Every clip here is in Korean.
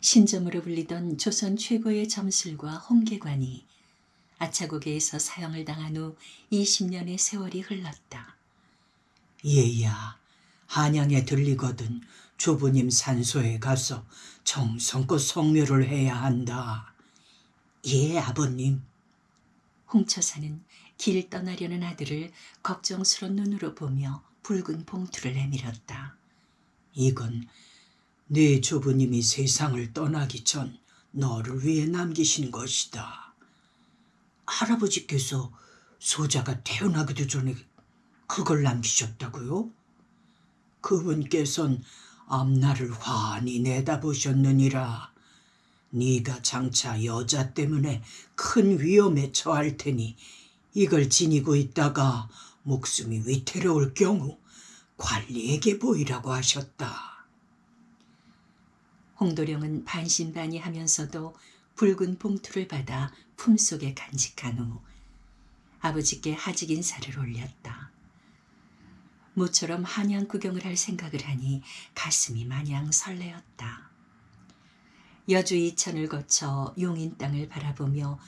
신점으로 불리던 조선 최고의 점술과 홍계관이 아차고개에서 사형을 당한 후 20년의 세월이 흘렀다. 얘야, 한양에 들리거든 조부님 산소에 가서 정성껏 성묘를 해야 한다. 예, 아버님. 홍처사는 길 떠나려는 아들을 걱정스런 눈으로 보며 붉은 봉투를 내밀었다. 이건 네 조부님이 세상을 떠나기 전 너를 위해 남기신 것이다. 할아버지께서 소자가 태어나기도 전에 그걸 남기셨다고요? 그분께선 앞날을 환히 내다보셨느니라. 네가 장차 여자 때문에 큰 위험에 처할 테니 이걸 지니고 있다가 목숨이 위태로울 경우 관리에게 보이라고 하셨다. 홍도령은 반신반의하면서도 붉은 봉투를 받아 품속에 간직한 후 아버지께 하직 인사를 올렸다. 모처럼 한양 구경을 할 생각을 하니 가슴이 마냥 설레었다. 여주 이천을 거쳐 용인 땅을 바라보며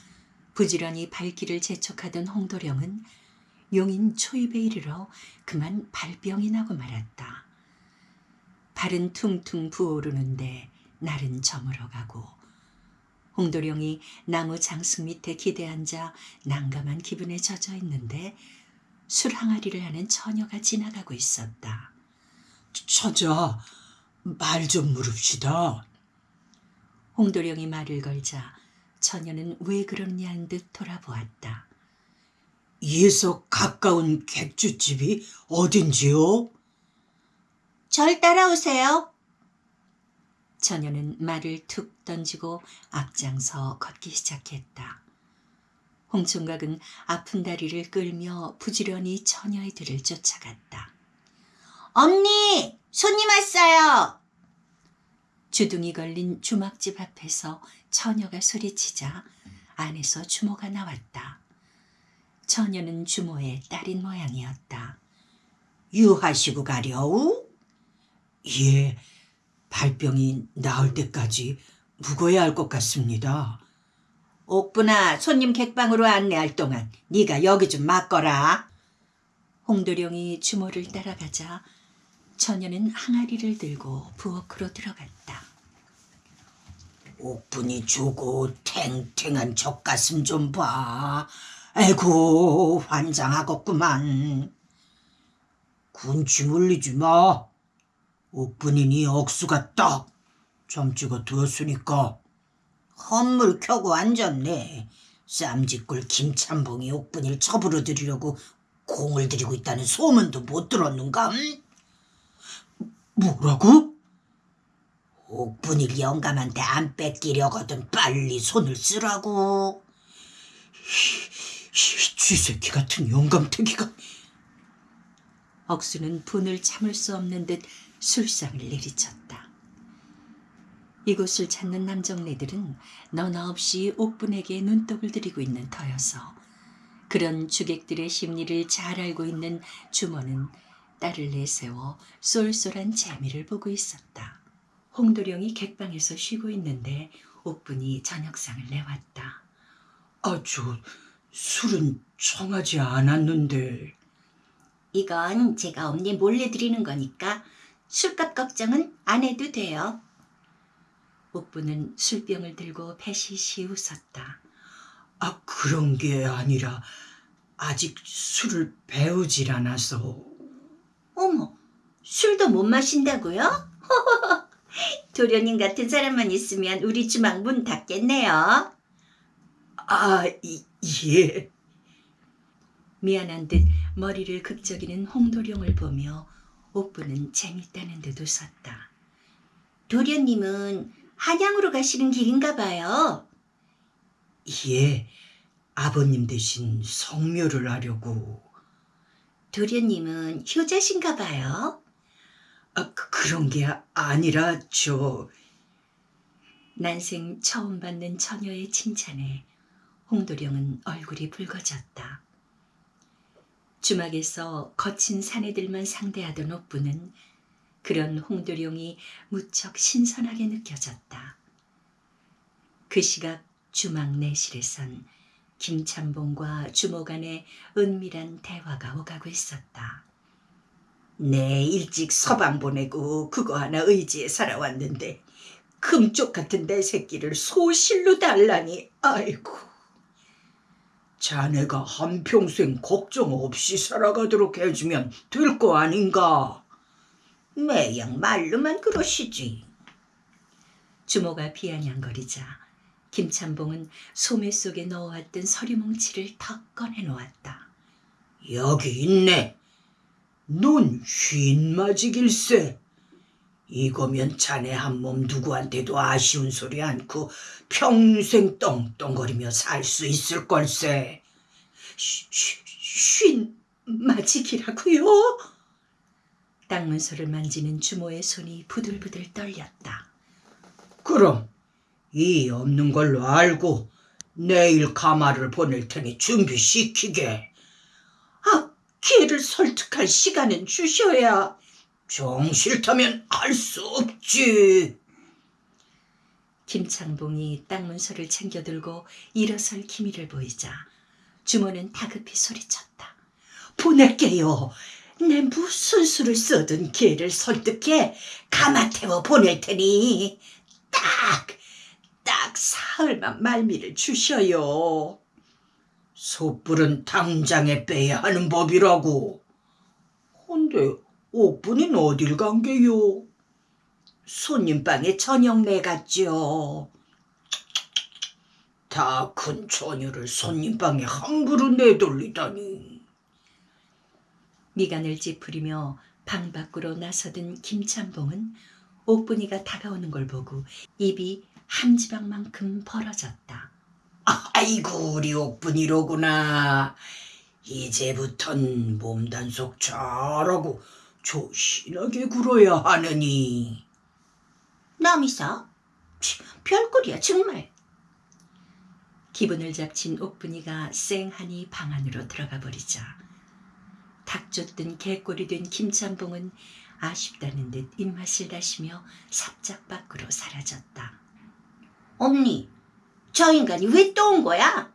부지런히 발길을 재촉하던 홍도령은 용인 초입에 이르러 그만 발병이 나고 말았다. 발은 퉁퉁 부어오르는데 날은 저물어가고 홍도령이 나무 장승 밑에 기대앉아 난감한 기분에 젖어 있는데 술 항아리를 하는 처녀가 지나가고 있었다. 처자, 말 좀 물읍시다. 홍도령이 말을 걸자 처녀는 왜 그러냐는 듯 돌아보았다. 이에서 가까운 객주집이 어딘지요? 절 따라오세요. 처녀는 말을 툭 던지고 앞장서 걷기 시작했다. 홍총각은 아픈 다리를 끌며 부지런히 처녀의 뒤를 쫓아갔다. 언니, 손님 왔어요. 주둥이 걸린 주막집 앞에서 처녀가 소리치자 안에서 주모가 나왔다. 처녀는 주모의 딸인 모양이었다. 유하시고 가려우? 예, 발병이 나을 때까지 묵어야 할 것 같습니다. 옥분아, 손님 객방으로 안내할 동안 네가 여기 좀 맡거라. 홍도령이 주모를 따라가자 처녀는 항아리를 들고 부엌으로 들어갔다. 옥분이 주고 탱탱한 젖가슴 좀 봐. 아이고, 환장하겠구만. 군침 흘리지 마. 옥분이 네 억수가 딱 점찍어 두었으니까. 헌물 켜고 앉았네. 쌈짓굴 김참봉이 옥분이를 처부러 드리려고 공을 들이고 있다는 소문도 못 들었는가? 뭐라고? 옥분이를 영감한테 안 뺏기려거든 빨리 손을 쓰라고. 쥐새끼 같은 영감탱이가. 억수는 분을 참을 수 없는 듯 술상을 내리쳤다. 이곳을 찾는 남정네들은 너나 없이 옥분에게 눈독을 들이고 있는 터여서 그런 주객들의 심리를 잘 알고 있는 주모는 딸을 내세워 쏠쏠한 재미를 보고 있었다. 홍도령이 객방에서 쉬고 있는데 옥분이 저녁상을 내왔다. 저 술은 청하지 않았는데. 이건 제가 엄니 몰래 드리는 거니까 술값 걱정은 안 해도 돼요. 옥분은 술병을 들고 패시시 웃었다. 그런 게 아니라 아직 술을 배우질 않아서. 어머, 술도 못 마신다고요? 도련님 같은 사람만 있으면 우리 주막 문 닫겠네요. 예. 미안한 듯 머리를 극적이는 홍도령을 보며 옥분은 재밌다는 듯 웃었다. 도련님은 한양으로 가시는 길인가 봐요. 예, 아버님 대신 성묘를 하려고. 도련님은 효자신가 봐요. 그런 게 아니라 난생 처음 받는 처녀의 칭찬에 홍도령은 얼굴이 붉어졌다. 주막에서 거친 사내들만 상대하던 옥분은 그런 홍도령이 무척 신선하게 느껴졌다. 그 시각 주막 내실에선 김참봉과 주모 간의 은밀한 대화가 오가고 있었다. 내 일찍 서방 보내고 그거 하나 의지해 살아왔는데 금쪽 같은 내 새끼를 소실로 달라니. 아이고. 자네가 한평생 걱정 없이 살아가도록 해주면 될 거 아닌가. 매양 말로만 그러시지. 주모가 비아냥거리자 김참봉은 소매 속에 넣어왔던 서류뭉치를 턱 꺼내놓았다. 여기 있네. 넌 쉰맞이길세. 이거면 자네 한 몸 누구한테도 아쉬운 소리 않고 평생 떵떵거리며 살 수 있을 걸세. 쉰맞이기라고요? 땅 문서를 만지는 주모의 손이 부들부들 떨렸다. 그럼 이 없는 걸로 알고 내일 가마를 보낼 테니 준비시키게. 아, 걔를 설득할 시간은 주셔야. 정 싫다면 할 수 없지. 김창봉이 땅 문서를 챙겨들고 일어설 기미를 보이자 주모는 다급히 소리쳤다. 보낼게요. 내 무슨 수를 써든 걔를 설득해 가마 태워 보낼 테니 딱 사흘만 말미를 주셔요. 솥불은 당장에 빼야 하는 법이라고. 근데 옥분이는 어딜 간 게요? 손님방에 저녁 내갔죠. 다 큰 처녀를 손님방에 함부로 내돌리다니. 미간을 찌푸리며 방 밖으로 나서던 김참봉은 옥분이가 다가오는 걸 보고 입이 한 지방만큼 벌어졌다. 아이고 우리 옥분이로구나. 이제부턴 몸단속 잘하고 조신하게 굴어야 하느니. 남이사? 별꼴이야 정말. 기분을 잡친 옥분이가 쌩하니 방 안으로 들어가 버리자 닭 쫓든 개꼴이 된 김참봉은 아쉽다는 듯 입맛을 다시며 삽작 밖으로 사라졌다. 언니, 저 인간이 왜 또 온 거야?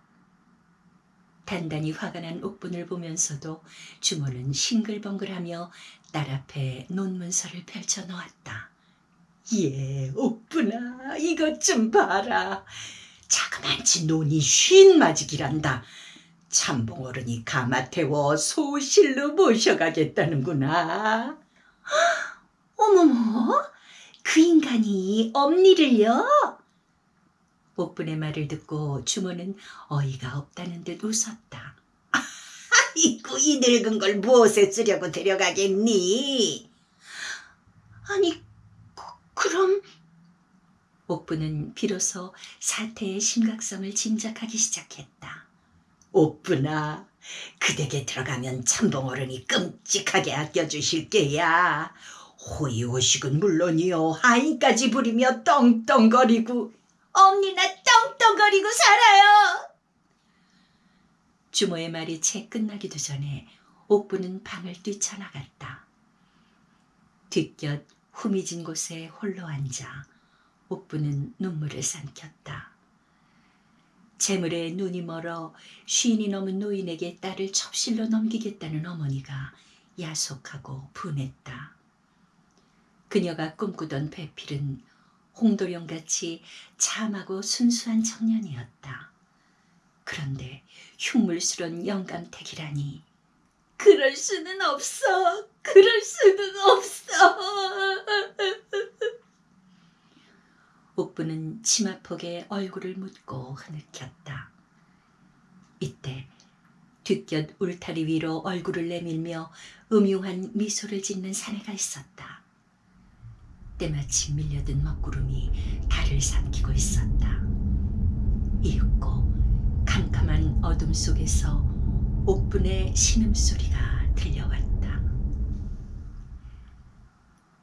단단히 화가 난 옥분을 보면서도 주모는 싱글벙글하며 딸 앞에 논문서를 펼쳐 놓았다. 예, 옥분아, 이것 좀 봐라. 자그만치 논이 쉰맞이기란다. 참봉 어른이 가마 태워 소실로 모셔가겠다는구나. 어머머, 그 인간이 엄니를요? 옥분의 말을 듣고 주모는 어이가 없다는 듯 웃었다. 아이고, 이 늙은 걸 무엇에 쓰려고 데려가겠니? 아니, 그럼... 옥분은 비로소 사태의 심각성을 짐작하기 시작했다. 옥분아, 그 댁에 들어가면 참봉 어른이 끔찍하게 아껴주실 게야. 호의호식은 물론이요, 하인까지 부리며 떵떵거리고. 엄니나 떵떵거리고 살아요. 주모의 말이 채 끝나기도 전에 옥분은 방을 뛰쳐나갔다. 뒷곁 후미진 곳에 홀로 앉아 옥분은 눈물을 삼켰다. 재물에 눈이 멀어 쉰이 넘은 노인에게 딸을 첩실로 넘기겠다는 어머니가 야속하고 분했다. 그녀가 꿈꾸던 배필은 홍도령같이 참하고 순수한 청년이었다. 그런데 흉물스런 영감택이라니. 그럴 수는 없어. 그럴 수는 없어. 옥부는 치마폭에 얼굴을 묻고 흐느꼈다. 이때 뒷곁 울타리 위로 얼굴을 내밀며 음흉한 미소를 짓는 사내가 있었다. 때마침 밀려든 먹구름이 달을 삼키고 있었다. 이윽고 캄캄한 어둠 속에서 옥분의 신음소리가 들려왔다.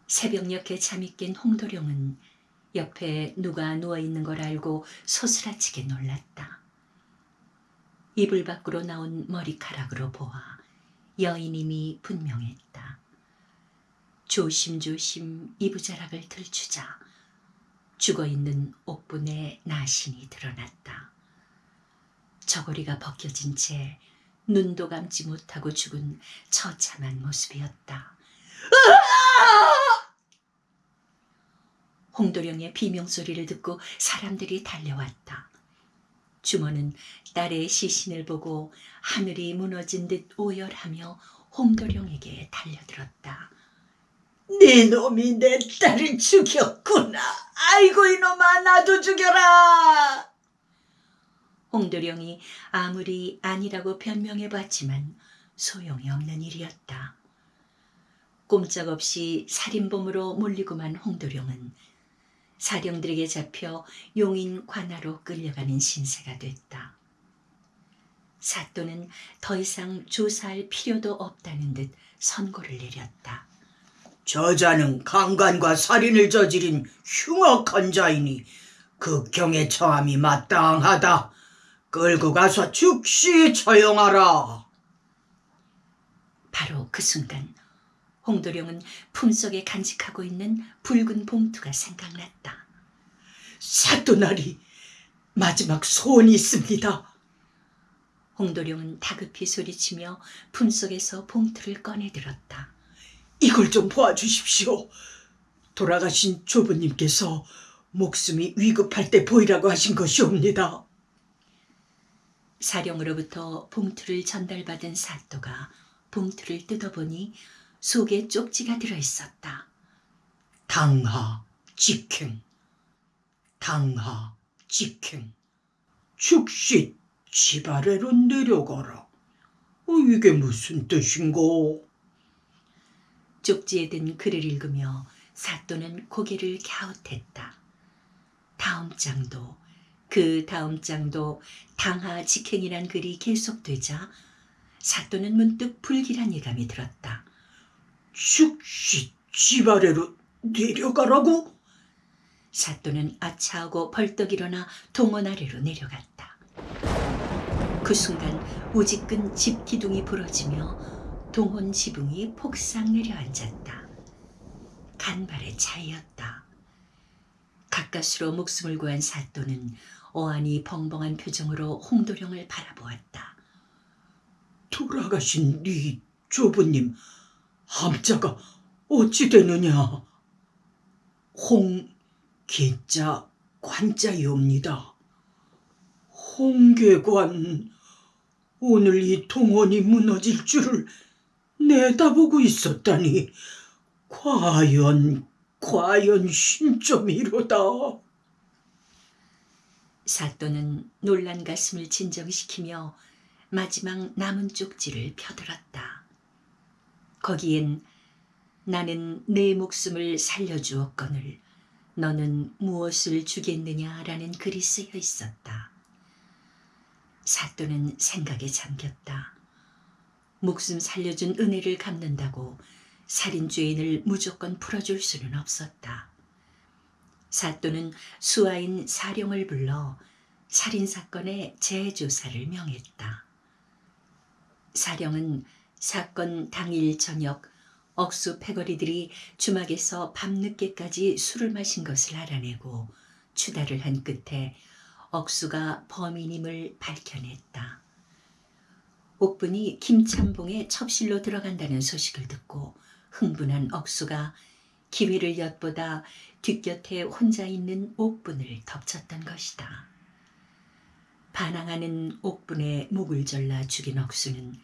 새벽녘에 잠이 깬 홍도령은 옆에 누가 누워있는 걸 알고 소스라치게 놀랐다. 이불 밖으로 나온 머리카락으로 보아 여인임이 분명했다. 조심조심 이부자락을 들추자 죽어있는 옥분의 나신이 드러났다. 저고리가 벗겨진 채 눈도 감지 못하고 죽은 처참한 모습이었다. 홍도령의 비명소리를 듣고 사람들이 달려왔다. 주모는 딸의 시신을 보고 하늘이 무너진 듯 오열하며 홍도령에게 달려들었다. 네 놈이 내 딸을 죽였구나. 아이고 이놈아, 나도 죽여라. 홍도령이 아무리 아니라고 변명해봤지만 소용이 없는 일이었다. 꼼짝없이 살인범으로 몰리고만 홍도령은 사령들에게 잡혀 용인 관하로 끌려가는 신세가 됐다. 사또는 더 이상 조사할 필요도 없다는 듯 선고를 내렸다. 저자는 강간과 살인을 저지른 흉악한 자이니 극형에 처함이 마땅하다. 끌고 가서 즉시 처형하라. 바로 그 순간 홍도령은 품속에 간직하고 있는 붉은 봉투가 생각났다. 사또나리, 마지막 소원이 있습니다. 홍도령은 다급히 소리치며 품속에서 봉투를 꺼내들었다. 이걸 좀 보아주십시오. 돌아가신 조부님께서 목숨이 위급할 때 보이라고 하신 것이옵니다. 사령으로부터 봉투를 전달받은 사또가 봉투를 뜯어보니 속에 쪽지가 들어있었다. 당하 직행, 당하 직행, 즉시 집 아래로 내려가라. 이게 무슨 뜻인고? 쪽지에 든 글을 읽으며 사또는 고개를 갸웃했다. 다음 장도 그 다음 장도 당하 직행이란 글이 계속되자 사또는 문득 불길한 예감이 들었다. 즉시 집 아래로 내려가라고? 사또는 아차하고 벌떡 일어나 동원 아래로 내려갔다. 그 순간 우직근 집 기둥이 부러지며 동원 지붕이 폭삭 내려앉았다. 간발의 차이였다. 가까스로 목숨을 구한 사또는 어안이 벙벙한 표정으로 홍도령을 바라보았다. 돌아가신 네 조부님 함자가 어찌 되느냐? 홍계자 관자이옵니다. 홍계관, 오늘 이 동원이 무너질 줄을 내다보고 있었다니 과연 신점이로다. 사또는 놀란 가슴을 진정시키며 마지막 남은 쪽지를 펴들었다. 거기엔 나는 내 목숨을 살려주었거늘 너는 무엇을 주겠느냐라는 글이 쓰여 있었다. 사또는 생각에 잠겼다. 목숨 살려준 은혜를 갚는다고 살인죄인을 무조건 풀어줄 수는 없었다. 사또는 수하인 사령을 불러 살인사건의 재조사를 명했다. 사령은 사건 당일 저녁 억수 패거리들이 주막에서 밤늦게까지 술을 마신 것을 알아내고 추달을 한 끝에 억수가 범인임을 밝혀냈다. 옥분이 김참봉의 첩실로 들어간다는 소식을 듣고 흥분한 억수가 기회를 엿보다 뒷곁에 혼자 있는 옥분을 덮쳤던 것이다. 반항하는 옥분의 목을 졸라 죽인 억수는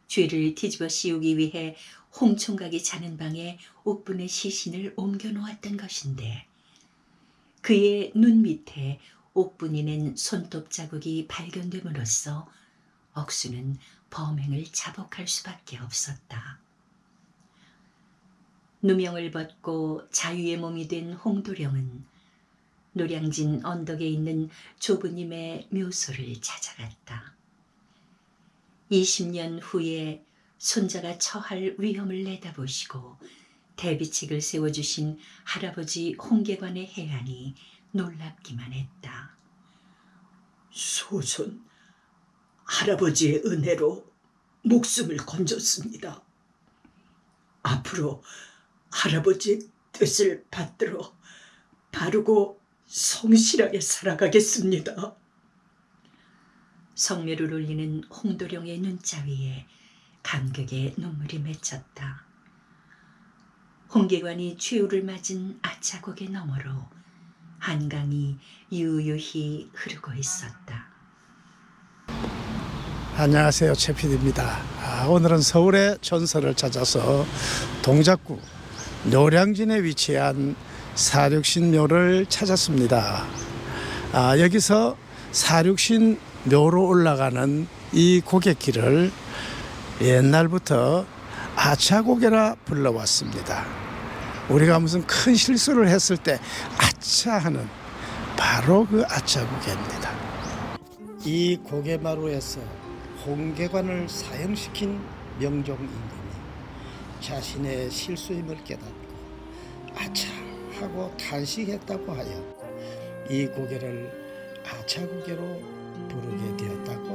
죄를 뒤집어 씌우기 위해 홍총각이 자는 방에 옥분의 시신을 옮겨 놓았던 것인데 그의 눈 밑에 옥분이 낸 손톱 자국이 발견됨으로써 억수는 범행을 자복할 수밖에 없었다. 누명을 벗고 자유의 몸이 된 홍도령은 노량진 언덕에 있는 조부님의 묘소를 찾아갔다. 20년 후에 손자가 처할 위험을 내다보시고 대비책을 세워주신 할아버지 홍계관의 해안이 놀랍기만 했다. 소손 할아버지의 은혜로 목숨을 건졌습니다. 앞으로 할아버지의 뜻을 받들어 바르고 성실하게 살아가겠습니다. 성묘를 울리는 홍도령의 눈자 위에 감격의 눈물이 맺혔다. 홍계관이 최후를 맞은 아차곡의 너머로 한강이 유유히 흐르고 있었다. 안녕하세요, 최 PD입니다. 오늘은 서울의 전설을 찾아서 동작구 노량진에 위치한 사륙신묘를 찾았습니다. 여기서 사륙신묘로 올라가는 이 고갯길을 옛날부터 아차고개라 불러왔습니다. 우리가 무슨 큰 실수를 했을 때 아차하는 바로 그 아차고개입니다. 이 고개마루에서 홍계관을 사형시킨 명종 임금이 자신의 실수임을 깨닫고 아차 하고 탄식했다고 하여 이 고개를 아차고개로 부르게 되었다고